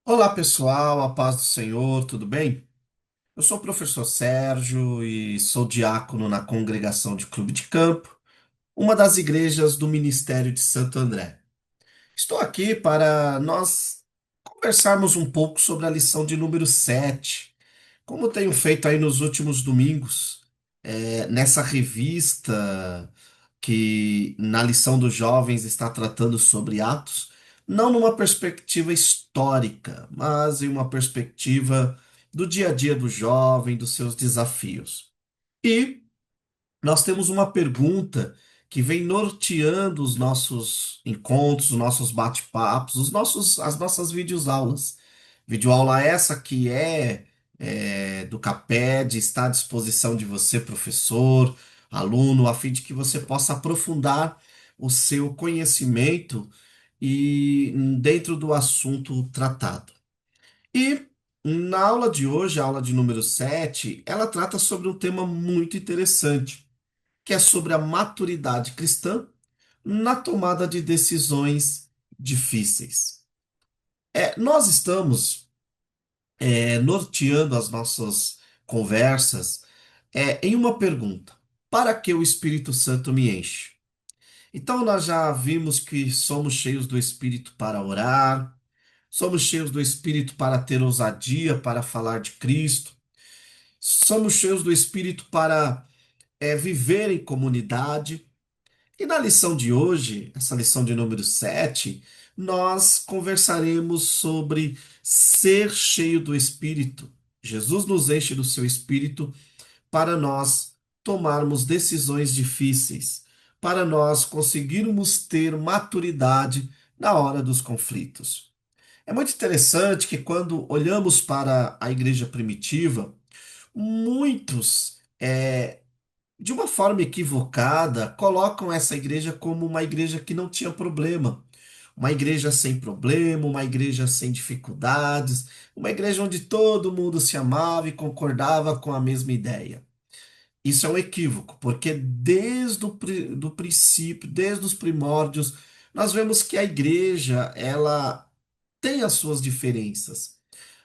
Olá pessoal, a paz do Senhor, tudo bem? Eu sou o professor Sérgio e sou diácono na congregação de Clube de Campo, uma das igrejas do Ministério de Santo André. Estou aqui para nós conversarmos um pouco sobre a lição de número 7, como tenho feito aí nos últimos domingos, nessa revista que na lição dos jovens está tratando sobre Atos, não numa perspectiva histórica, mas em uma perspectiva do dia a dia do jovem, dos seus desafios. E nós temos uma pergunta que vem norteando os nossos encontros, os nossos bate-papos, as nossas videoaulas. Videoaula essa que do CAPED, está à disposição de você, professor, aluno, a fim de que você possa aprofundar o seu conhecimento e dentro do assunto tratado. E na aula de hoje, a aula de número 7, ela trata sobre um tema muito interessante, que é sobre a maturidade cristã na tomada de decisões difíceis. Nós estamos norteando as nossas conversas em uma pergunta: para que o Espírito Santo me enche? Então, nós já vimos que somos cheios do Espírito para orar, somos cheios do Espírito para ter ousadia para falar de Cristo, somos cheios do Espírito para viver em comunidade. E na lição de hoje, essa lição de número 7, nós conversaremos sobre ser cheio do Espírito. Jesus nos enche do seu Espírito para nós tomarmos decisões difíceis, para nós conseguirmos ter maturidade na hora dos conflitos. É muito interessante que quando olhamos para a igreja primitiva, muitos de uma forma equivocada, colocam essa igreja como uma igreja que não tinha problema. Uma igreja sem problema, uma igreja sem dificuldades, uma igreja onde todo mundo se amava e concordava com a mesma ideia. Isso é um equívoco, porque desde do princípio, desde os primórdios, nós vemos que a igreja, ela tem as suas diferenças.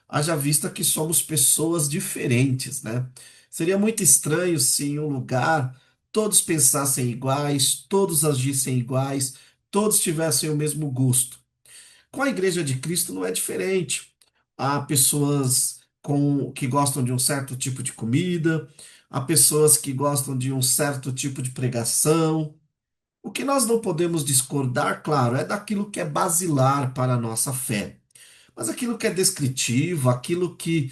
Haja vista que somos pessoas diferentes, né? Seria muito estranho se em um lugar todos pensassem iguais, todos agissem iguais, todos tivessem o mesmo gosto. Com a Igreja de Cristo não é diferente. Há pessoas que gostam de um certo tipo de comida, há pessoas que gostam de um certo tipo de pregação. O que nós não podemos discordar, claro, é daquilo que é basilar para a nossa fé. Mas aquilo que é descritivo, aquilo que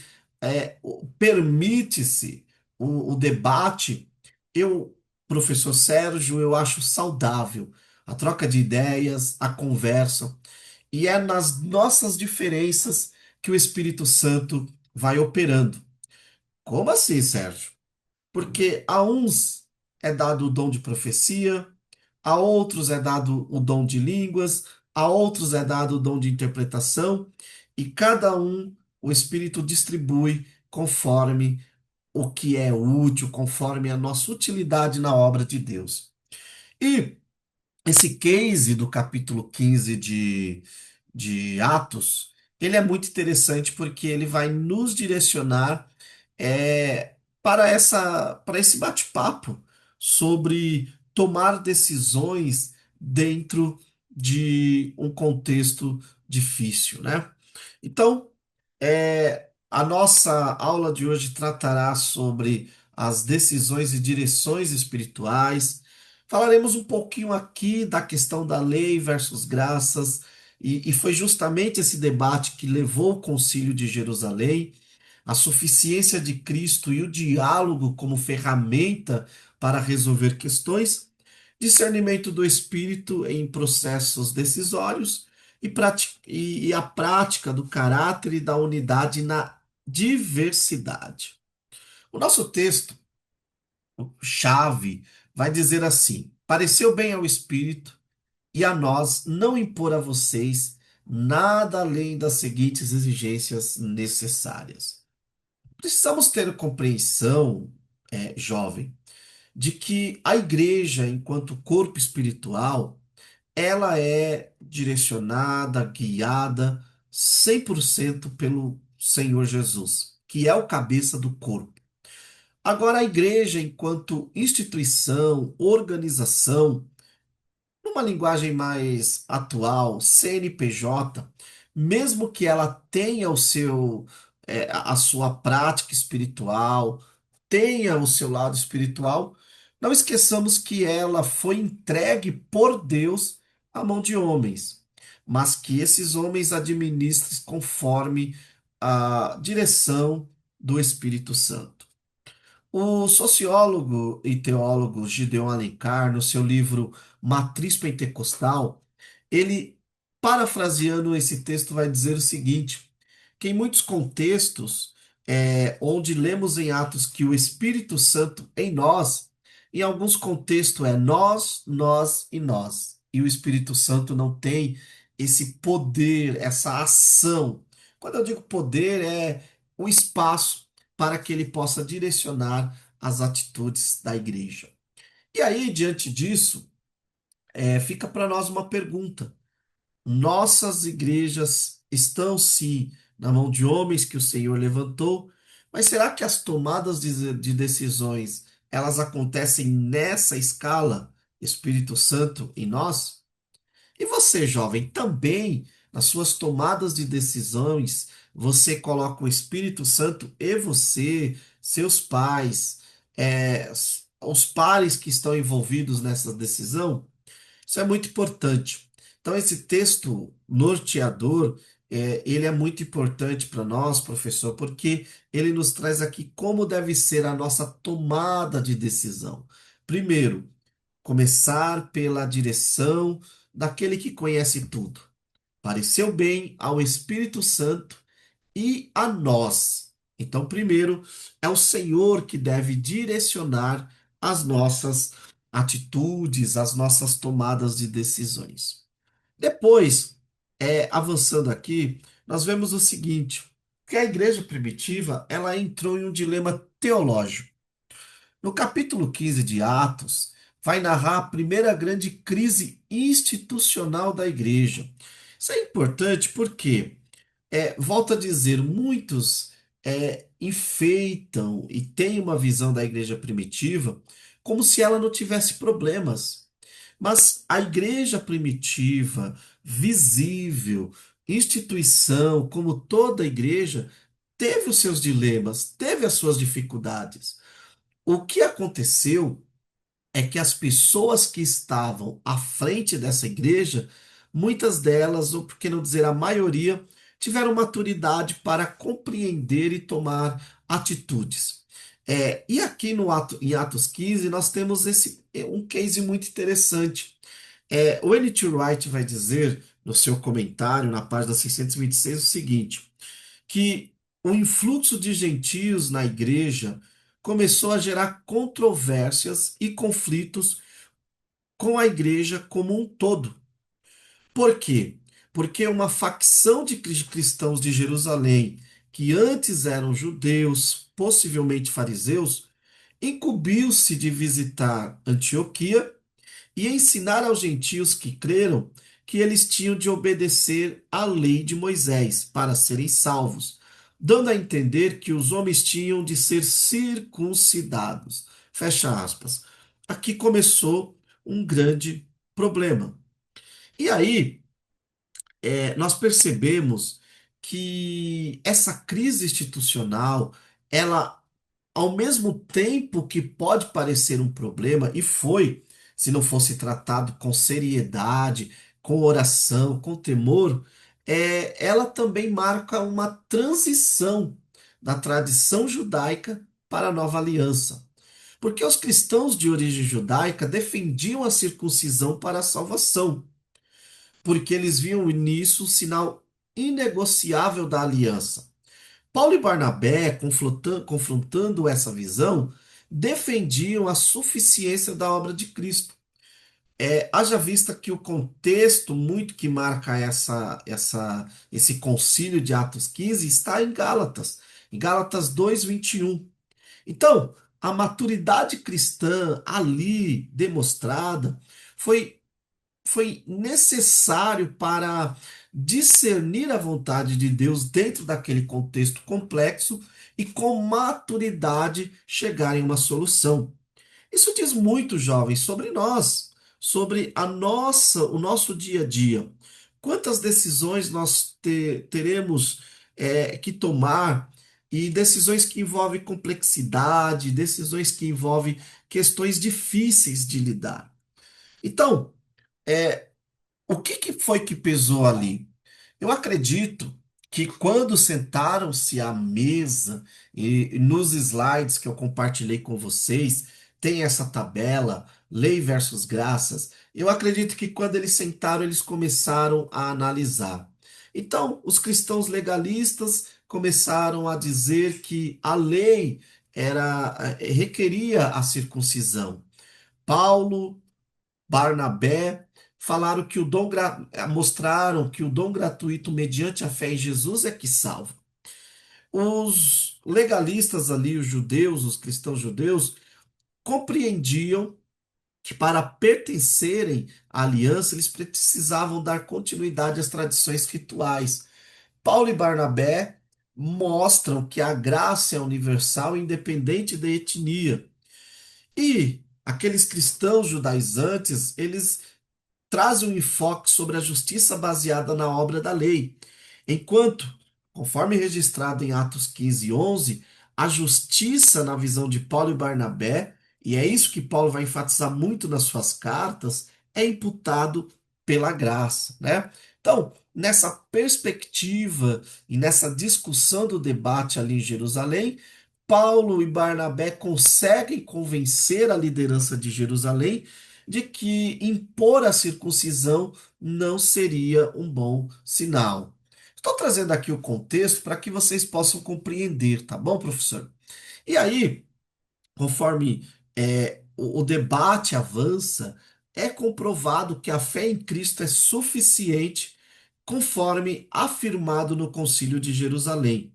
permite-se o debate, eu, professor Sérgio, eu acho saudável a troca de ideias, a conversa, e é nas nossas diferenças que o Espírito Santo vai operando. Como assim, Sérgio? Porque a uns é dado o dom de profecia, a outros é dado o dom de línguas, a outros é dado o dom de interpretação, e cada um o Espírito distribui conforme o que é útil, conforme a nossa utilidade na obra de Deus. E esse case do capítulo 15 de Atos, ele é muito interessante porque ele vai nos direcionar para esse bate-papo sobre tomar decisões dentro de um contexto difícil, né? Então, a nossa aula de hoje tratará sobre as decisões e direções espirituais. Falaremos um pouquinho aqui da questão da lei versus graças, e foi justamente esse debate que levou o Concílio de Jerusalém, a suficiência de Cristo e o diálogo como ferramenta para resolver questões, discernimento do espírito em processos decisórios e a prática do caráter e da unidade na diversidade. O nosso texto chave vai dizer assim: pareceu bem ao espírito e a nós não impor a vocês nada além das seguintes exigências necessárias. Precisamos ter compreensão, jovem, de que a igreja, enquanto corpo espiritual, ela é direcionada, guiada, 100% pelo Senhor Jesus, que é o cabeça do corpo. Agora, a igreja, enquanto instituição, organização, numa linguagem mais atual, CNPJ, mesmo que ela tenha a sua prática espiritual, tenha o seu lado espiritual, não esqueçamos que ela foi entregue por Deus à mão de homens, mas que esses homens administrem conforme a direção do Espírito Santo. O sociólogo e teólogo Gideon Alencar, no seu livro Matriz Pentecostal, ele, parafraseando esse texto, vai dizer o seguinte: que em muitos contextos, onde lemos em Atos que o Espírito Santo em nós, em alguns contextos é nós e nós. E o Espírito Santo não tem esse poder, essa ação. Quando eu digo poder, é o espaço para que ele possa direcionar as atitudes da igreja. E aí, diante disso, fica para nós uma pergunta. Nossas igrejas estão, sim, na mão de homens que o Senhor levantou, mas será que as tomadas de decisões, elas acontecem nessa escala, Espírito Santo em nós? E você, jovem, também nas suas tomadas de decisões, você coloca o Espírito Santo e você, seus pais, os pares que estão envolvidos nessa decisão? Isso é muito importante. Então, esse texto norteador, ele é muito importante para nós, professor, porque ele nos traz aqui como deve ser a nossa tomada de decisão. Primeiro, começar pela direção daquele que conhece tudo. Pareceu bem ao Espírito Santo e a nós. Então, primeiro, é o Senhor que deve direcionar as nossas atitudes, as nossas tomadas de decisões. Depois, avançando aqui, nós vemos o seguinte, que a igreja primitiva, ela entrou em um dilema teológico. No capítulo 15 de Atos, vai narrar a primeira grande crise institucional da igreja. Isso é importante porque, volto a dizer, muitos enfeitam e têm uma visão da igreja primitiva como se ela não tivesse problemas. Mas a igreja primitiva, visível, instituição, como toda igreja, teve os seus dilemas, teve as suas dificuldades. O que aconteceu é que as pessoas que estavam à frente dessa igreja, muitas delas, ou por que não dizer a maioria, tiveram maturidade para compreender e tomar atitudes. E aqui no em Atos 15, nós temos um case muito interessante. O N.T. Wright vai dizer, no seu comentário, na página 626, o seguinte: que o influxo de gentios na igreja começou a gerar controvérsias e conflitos com a igreja como um todo. Por quê? Porque uma facção de cristãos de Jerusalém, que antes eram judeus, possivelmente fariseus, incumbiu-se de visitar Antioquia e ensinar aos gentios que creram que eles tinham de obedecer à lei de Moisés para serem salvos, dando a entender que os homens tinham de ser circuncidados. Fecha aspas. Aqui começou um grande problema. E aí, nós percebemos que essa crise institucional, ela ao mesmo tempo que pode parecer um problema, e foi, se não fosse tratado com seriedade, com oração, com temor, ela também marca uma transição da tradição judaica para a nova aliança. Porque os cristãos de origem judaica defendiam a circuncisão para a salvação, porque eles viam nisso um sinal inegociável da aliança. Paulo e Barnabé, confrontando essa visão, defendiam a suficiência da obra de Cristo. Haja vista que o contexto muito que marca esse concílio de Atos 15 está em Gálatas 2:21. Então, a maturidade cristã ali demonstrada foi foi necessário para discernir a vontade de Deus dentro daquele contexto complexo e com maturidade chegar em uma solução. Isso diz muito, jovens, sobre nós, sobre o nosso dia a dia. Quantas decisões nós teremos que tomar e decisões que envolvem complexidade, decisões que envolvem questões difíceis de lidar. Então, o que que foi que pesou ali? Eu acredito que quando sentaram-se à mesa, e nos slides que eu compartilhei com vocês, tem essa tabela, lei versus graças. Eu acredito que quando eles sentaram, eles começaram a analisar. Então, os cristãos legalistas começaram a dizer que a lei requeria a circuncisão. Paulo, Barnabé falaram que mostraram que o dom gratuito mediante a fé em Jesus é que salva. Os legalistas ali, os judeus, os cristãos judeus, compreendiam que para pertencerem à aliança eles precisavam dar continuidade às tradições rituais. Paulo e Barnabé mostram que a graça é universal independente da etnia. E aqueles cristãos judaizantes, eles traz um enfoque sobre a justiça baseada na obra da lei, enquanto, conforme registrado em Atos 15 e 11, a justiça na visão de Paulo e Barnabé, e é isso que Paulo vai enfatizar muito nas suas cartas, é imputado pela graça, né? Então, nessa perspectiva e nessa discussão do debate ali em Jerusalém, Paulo e Barnabé conseguem convencer a liderança de Jerusalém de que impor a circuncisão não seria um bom sinal. Estou trazendo aqui o contexto para que vocês possam compreender, tá bom, professor? E aí, conforme o debate avança, é comprovado que a fé em Cristo é suficiente, conforme afirmado no Concílio de Jerusalém.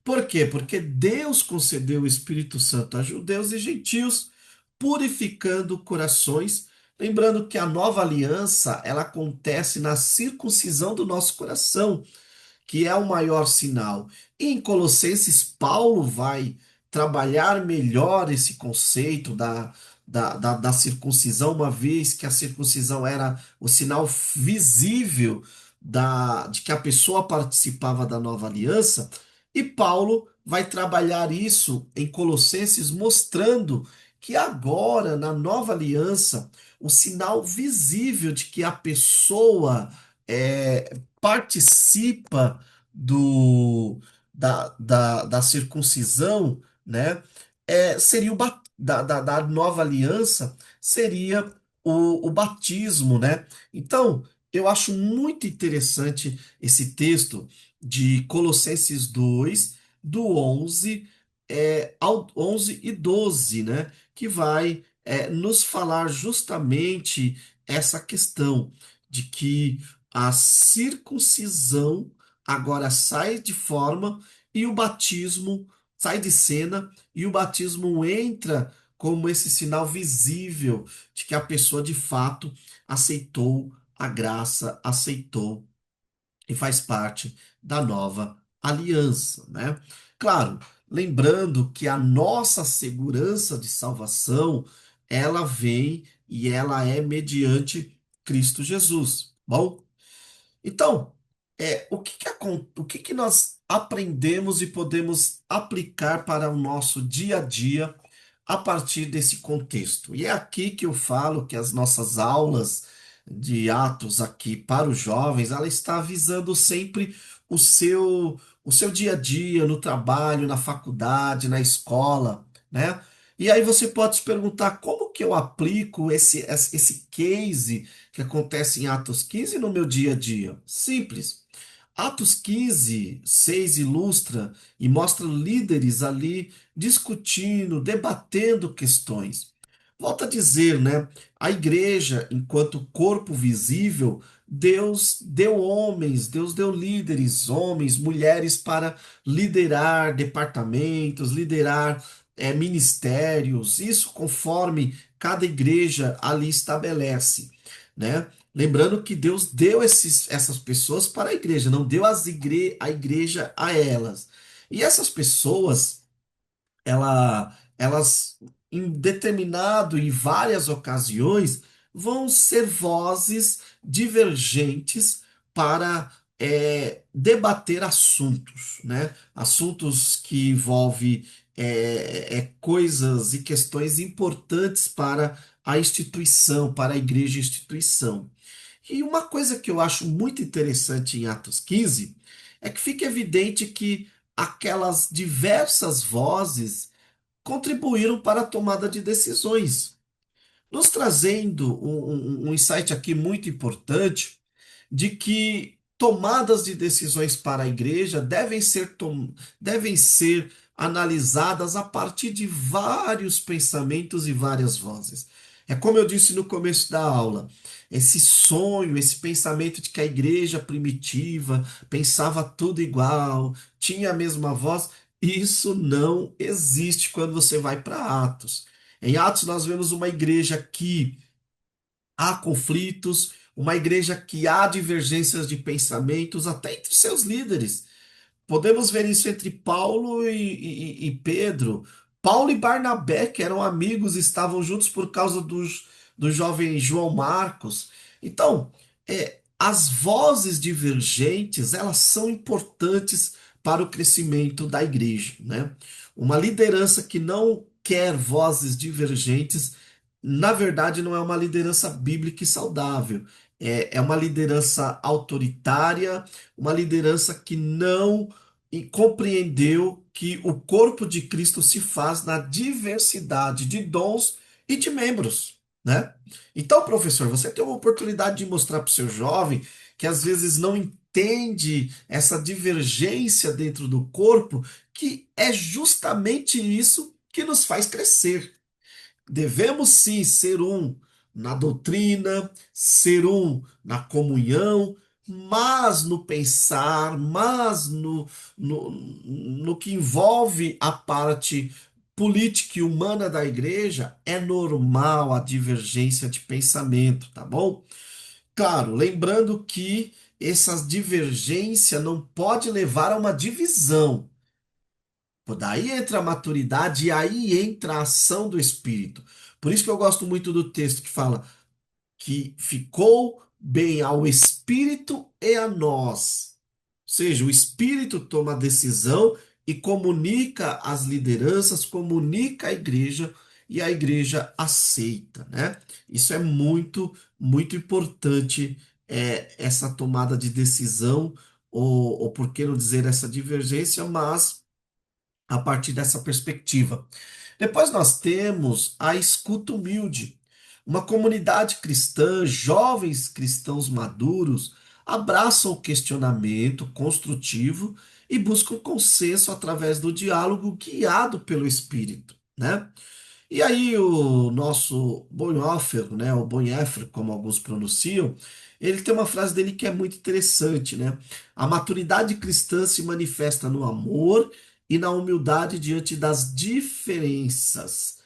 Por quê? Porque Deus concedeu o Espírito Santo a judeus e gentios, purificando corações. Lembrando que a nova aliança, ela acontece na circuncisão do nosso coração, que é o maior sinal. E em Colossenses, Paulo vai trabalhar melhor esse conceito da circuncisão, uma vez que a circuncisão era o sinal visível de que a pessoa participava da nova aliança. E Paulo vai trabalhar isso em Colossenses, mostrando que agora, na nova aliança, o sinal visível de que a pessoa participa da circuncisão, né? Seria da nova aliança, seria o batismo, né? Então, eu acho muito interessante esse texto de Colossenses 2 do 11 ao 11 e 12, né? Que vai nos falar justamente essa questão de que a circuncisão agora sai de forma e o batismo sai de cena e o batismo entra como esse sinal visível de que a pessoa de fato aceitou a graça, aceitou e faz parte da nova aliança, né? Claro, lembrando que a nossa segurança de salvação, ela vem e ela é mediante Cristo Jesus. Bom, então, o que que nós aprendemos e podemos aplicar para o nosso dia a dia a partir desse contexto? E é aqui que eu falo que as nossas aulas de Atos aqui para os jovens, ela está visando sempre o seu dia a dia, no trabalho, na faculdade, na escola, né? E aí você pode se perguntar como que eu aplico esse case que acontece em Atos 15 no meu dia a dia? Simples. Atos 15, 6 ilustra e mostra líderes ali discutindo, debatendo questões. Volto a dizer, né? A igreja, enquanto corpo visível, Deus deu homens, Deus deu líderes, homens, mulheres, para liderar departamentos, liderar ministérios, isso conforme cada igreja ali estabelece, né? Lembrando que Deus deu essas pessoas para a igreja, não deu a igreja a elas. E essas pessoas, elas, em determinado e várias ocasiões, vão ser vozes divergentes para debater assuntos, né? Assuntos que envolvem coisas e questões importantes para a instituição, para a igreja instituição. E uma coisa que eu acho muito interessante em Atos 15 é que fica evidente que aquelas diversas vozes contribuíram para a tomada de decisões, nos trazendo um insight aqui muito importante de que tomadas de decisões para a igreja devem ser analisadas a partir de vários pensamentos e várias vozes. É como eu disse no começo da aula, esse sonho, esse pensamento de que a igreja primitiva pensava tudo igual, tinha a mesma voz, isso não existe quando você vai para Atos. Em Atos, nós vemos uma igreja que há conflitos, uma igreja que há divergências de pensamentos, até entre seus líderes. Podemos ver isso entre Paulo e Pedro. Paulo e Barnabé, que eram amigos, estavam juntos por causa do jovem João Marcos. Então, as vozes divergentes, elas são importantes para o crescimento da igreja, né? Uma liderança que não quer vozes divergentes, na verdade, não é uma liderança bíblica e saudável. É uma liderança autoritária, uma liderança que não compreendeu que o corpo de Cristo se faz na diversidade de dons e de membros, né? Então, professor, você tem uma oportunidade de mostrar para o seu jovem que às vezes não entende essa divergência dentro do corpo, que é justamente isso que nos faz crescer. Devemos sim ser um na doutrina, ser um na comunhão, mas no pensar, mas no que envolve a parte política e humana da igreja, é normal a divergência de pensamento, tá bom? Claro, lembrando que essa divergência não pode levar a uma divisão. Pô, daí entra a maturidade e aí entra a ação do Espírito. Por isso que eu gosto muito do texto que fala que ficou bem ao Espírito e a nós. Ou seja, o Espírito toma a decisão e comunica às lideranças, comunica à igreja e a igreja aceita, né? Isso é muito, muito importante, essa tomada de decisão, ou por que não dizer essa divergência, mas a partir dessa perspectiva. Depois nós temos a escuta humilde. Uma comunidade cristã, jovens cristãos maduros, abraçam o questionamento construtivo e buscam consenso através do diálogo guiado pelo Espírito, né? E aí o nosso Bonhoeffer, né, o Bonhoeffer, como alguns pronunciam, ele tem uma frase dele que é muito interessante, né? A maturidade cristã se manifesta no amor e na humildade diante das diferenças.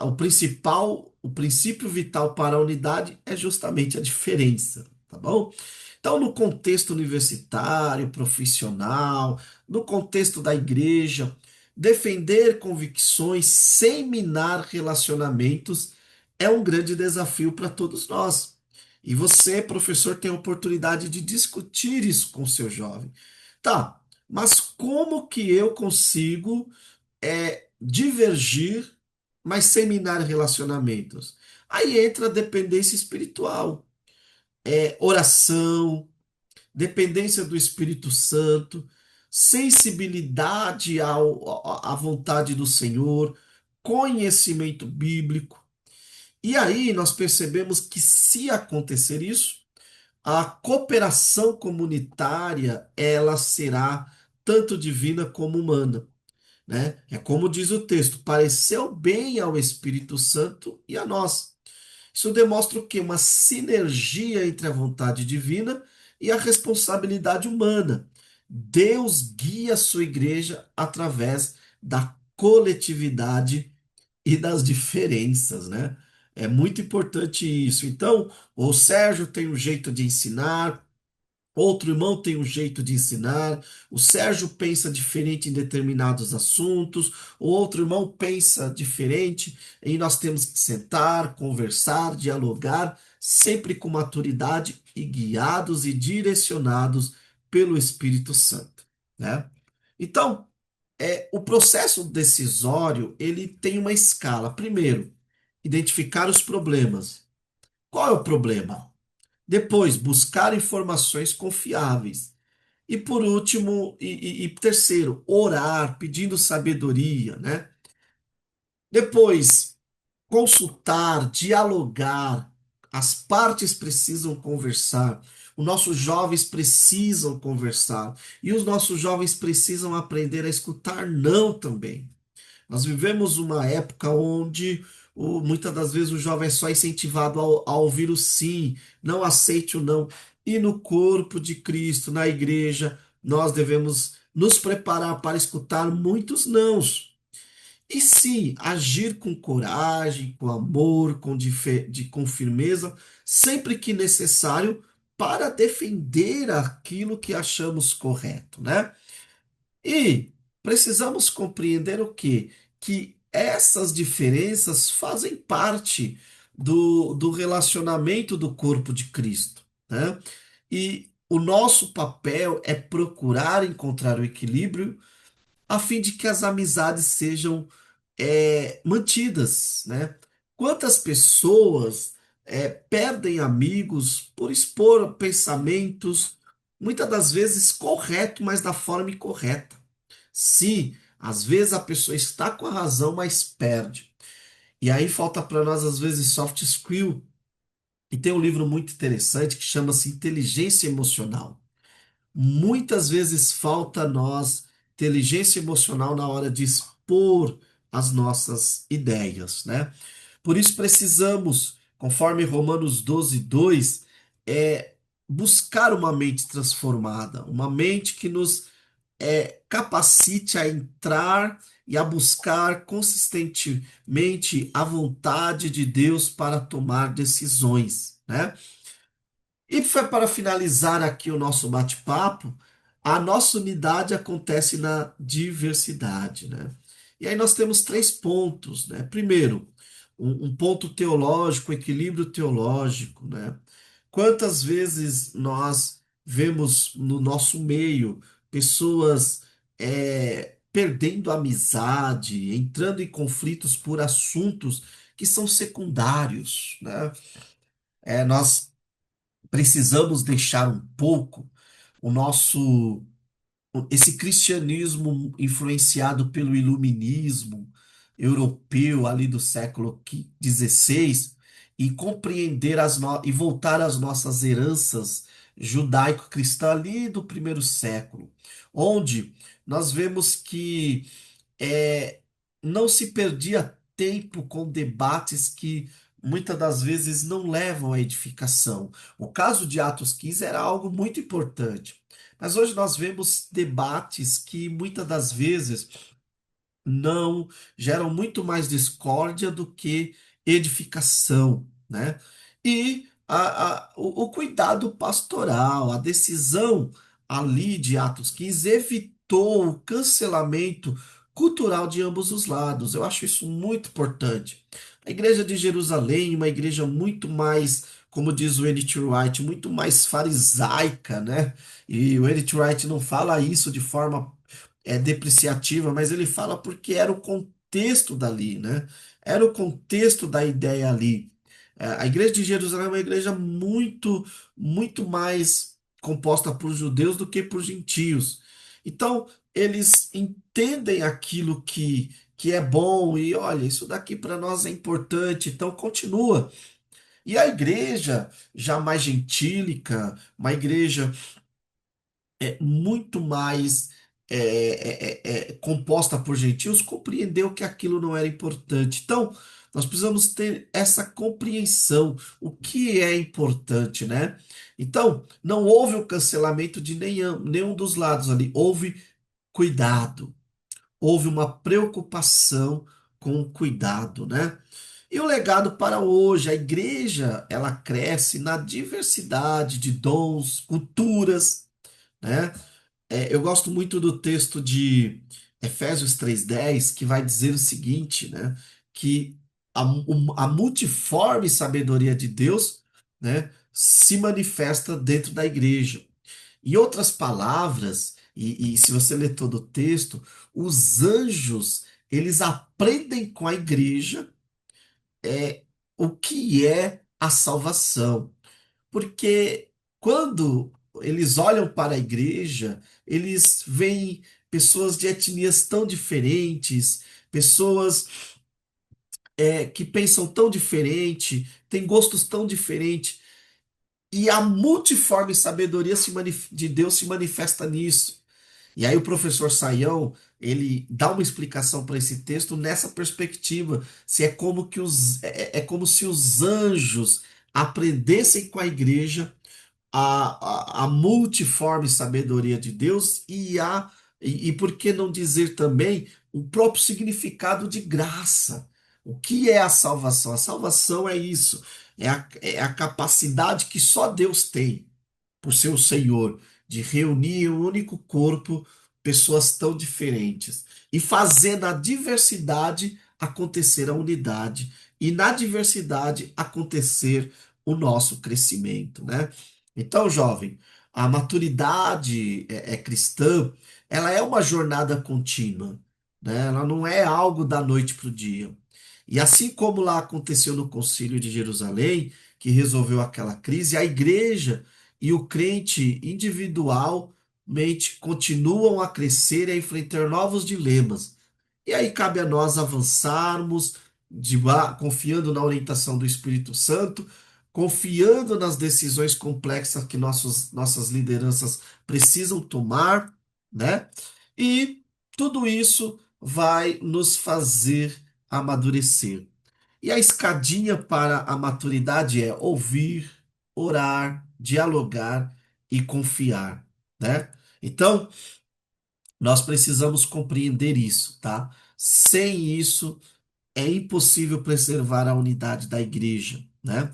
O princípio vital para a unidade é justamente a diferença, tá bom? Então, no contexto universitário, profissional, no contexto da igreja, defender convicções sem minar relacionamentos é um grande desafio para todos nós. E você, professor, tem a oportunidade de discutir isso com o seu jovem. Tá, mas como que eu consigo divergir, mas sem minar relacionamentos? Aí entra a dependência espiritual, oração, dependência do Espírito Santo, sensibilidade à vontade do Senhor, conhecimento bíblico. E aí nós percebemos que, se acontecer isso, a cooperação comunitária ela será tanto divina como humana, né? É como diz o texto, pareceu bem ao Espírito Santo e a nós. Isso demonstra o quê? Uma sinergia entre a vontade divina e a responsabilidade humana. Deus guia a sua igreja através da coletividade e das diferenças, né? É muito importante isso. Então, o Sérgio tem um jeito de ensinar, outro irmão tem um jeito de ensinar, o Sérgio pensa diferente em determinados assuntos, o outro irmão pensa diferente, e nós temos que sentar, conversar, dialogar, sempre com maturidade e guiados e direcionados pelo Espírito Santo, né? Então, o processo decisório, ele tem uma escala. Primeiro, identificar os problemas. Qual é o problema? Depois, buscar informações confiáveis. E por último, e terceiro, orar, pedindo sabedoria, né? Depois, consultar, dialogar. As partes precisam conversar. Os nossos jovens precisam conversar. E os nossos jovens precisam aprender a escutar não também. Nós vivemos uma época onde muitas das vezes o jovem é só incentivado a ouvir o sim, não aceite o não. E no corpo de Cristo, na igreja, nós devemos nos preparar para escutar muitos nãos. E sim, agir com coragem, com amor, com firmeza, sempre que necessário, para defender aquilo que achamos correto, né? E precisamos compreender o quê? Que essas diferenças fazem parte do relacionamento do corpo de Cristo, né? E o nosso papel é procurar encontrar o equilíbrio a fim de que as amizades sejam mantidas, né? Quantas pessoas perdem amigos por expor pensamentos, muitas das vezes correto, mas da forma incorreta. Sim, às vezes a pessoa está com a razão, mas perde. E aí falta para nós, às vezes, soft skill. E tem um livro muito interessante que chama-se Inteligência Emocional. Muitas vezes falta a nós inteligência emocional na hora de expor as nossas ideias, né? Por isso precisamos, conforme Romanos 12:2, buscar uma mente transformada, uma mente que nos capacite a entrar e a buscar consistentemente a vontade de Deus para tomar decisões, né? E foi para finalizar aqui o nosso bate-papo, a nossa unidade acontece na diversidade, né? E aí nós temos três pontos, né? Primeiro, um ponto teológico, equilíbrio teológico, né? Quantas vezes nós vemos no nosso meio pessoas perdendo a amizade, entrando em conflitos por assuntos que são secundários, né? Nós precisamos deixar um pouco o nosso esse cristianismo influenciado pelo iluminismo europeu ali do século XVI e compreender e voltar às nossas heranças judaico-cristã ali do primeiro século, onde nós vemos que é, não se perdia tempo com debates que muitas das vezes não levam à edificação. O caso de Atos 15 era algo muito importante. Mas hoje nós vemos debates que muitas das vezes não geram muito mais discórdia do que edificação, né? E o cuidado pastoral, a decisão ali de Atos 15 evitou o cancelamento cultural de ambos os lados. Eu acho isso muito importante. A igreja de Jerusalém, uma igreja muito mais, como diz o N.T. Wright, muito mais farisaica, né? E o N.T. Wright não fala isso de forma depreciativa, mas ele fala porque era o contexto dali, né? Era o contexto da ideia ali. A igreja de Jerusalém é uma igreja muito mais composta por judeus do que por gentios. Então, eles entendem aquilo que é bom e olha, isso daqui para nós é importante, então continua. E a igreja já mais gentílica, uma igreja muito mais composta por gentios, compreendeu que aquilo não era importante. Então, nós precisamos ter essa compreensão, o que é importante, né? Então, não houve o cancelamento de nenhum dos lados ali, houve cuidado, houve uma preocupação com o cuidado, né? E o legado para hoje, a igreja, ela cresce na diversidade de dons, culturas, né? Eu gosto muito do texto de Efésios 3:10, que vai dizer o seguinte, né? Que a multiforme sabedoria de Deus, né, se manifesta dentro da igreja. Em outras palavras, e se você ler todo o texto, os anjos, eles aprendem com a igreja o que é a salvação. Porque quando eles olham para a igreja, eles veem pessoas de etnias tão diferentes, pessoas que pensam tão diferente, têm gostos tão diferentes, e a multiforme sabedoria de Deus se manifesta nisso. E aí o professor Saião, ele dá uma explicação para esse texto nessa perspectiva, se é como que é como se os anjos aprendessem com a igreja a multiforme sabedoria de Deus e por que não dizer também o próprio significado de graça. O que é a salvação? A salvação é isso, é a capacidade que só Deus tem por ser o Senhor, de reunir em um único corpo pessoas tão diferentes e fazer na diversidade acontecer a unidade e na diversidade acontecer o nosso crescimento, né? Então, jovem, a maturidade cristã, ela é uma jornada contínua, né? Ela não é algo da noite para o dia. E assim como lá aconteceu no Concílio de Jerusalém, que resolveu aquela crise, a igreja e o crente individualmente continuam a crescer e a enfrentar novos dilemas. E aí cabe a nós avançarmos, confiando na orientação do Espírito Santo, confiando nas decisões complexas que nossas lideranças precisam tomar, né? E tudo isso vai nos fazer amadurecer. E a escadinha para a maturidade é ouvir, orar, dialogar e confiar, né? Então, nós precisamos compreender isso, tá? Sem isso, é impossível preservar a unidade da igreja, né?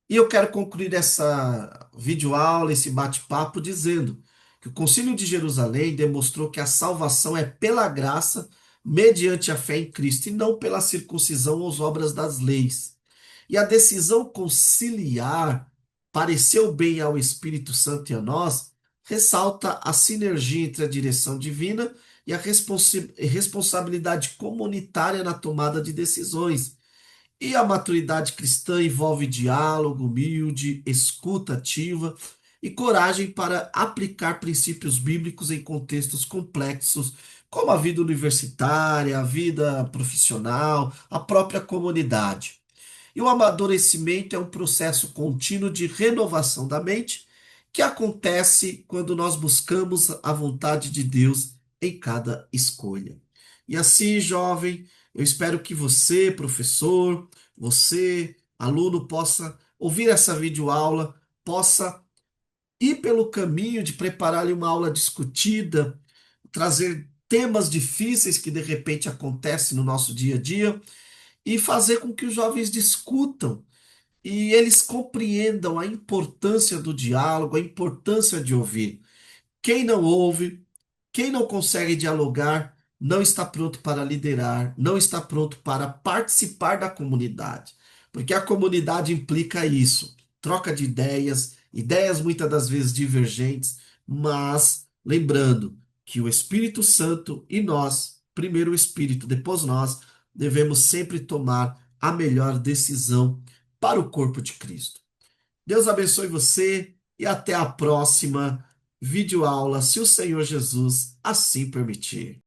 E eu quero concluir essa videoaula, esse bate-papo, dizendo que o Concílio de Jerusalém demonstrou que a salvação é pela graça, mediante a fé em Cristo, e não pela circuncisão ou as obras das leis. E a decisão conciliar pareceu bem ao Espírito Santo e a nós, ressalta a sinergia entre a direção divina e a responsabilidade comunitária na tomada de decisões. E a maturidade cristã envolve diálogo humilde, escuta ativa e coragem para aplicar princípios bíblicos em contextos complexos, como a vida universitária, a vida profissional, a própria comunidade. E o amadurecimento é um processo contínuo de renovação da mente que acontece quando nós buscamos a vontade de Deus em cada escolha. E assim, jovem, eu espero que você, professor, você, aluno, possa ouvir essa videoaula, possa ir pelo caminho de preparar uma aula discutida, trazer temas difíceis que de repente acontecem no nosso dia a dia e fazer com que os jovens discutam e eles compreendam a importância do diálogo, a importância de ouvir. Quem não ouve, quem não consegue dialogar, não está pronto para liderar, não está pronto para participar da comunidade. Porque a comunidade implica isso: troca de ideias, ideias muitas das vezes divergentes, mas lembrando que o Espírito Santo e nós, primeiro o Espírito, depois nós, devemos sempre tomar a melhor decisão para o corpo de Cristo. Deus abençoe você e até a próxima videoaula, se o Senhor Jesus assim permitir.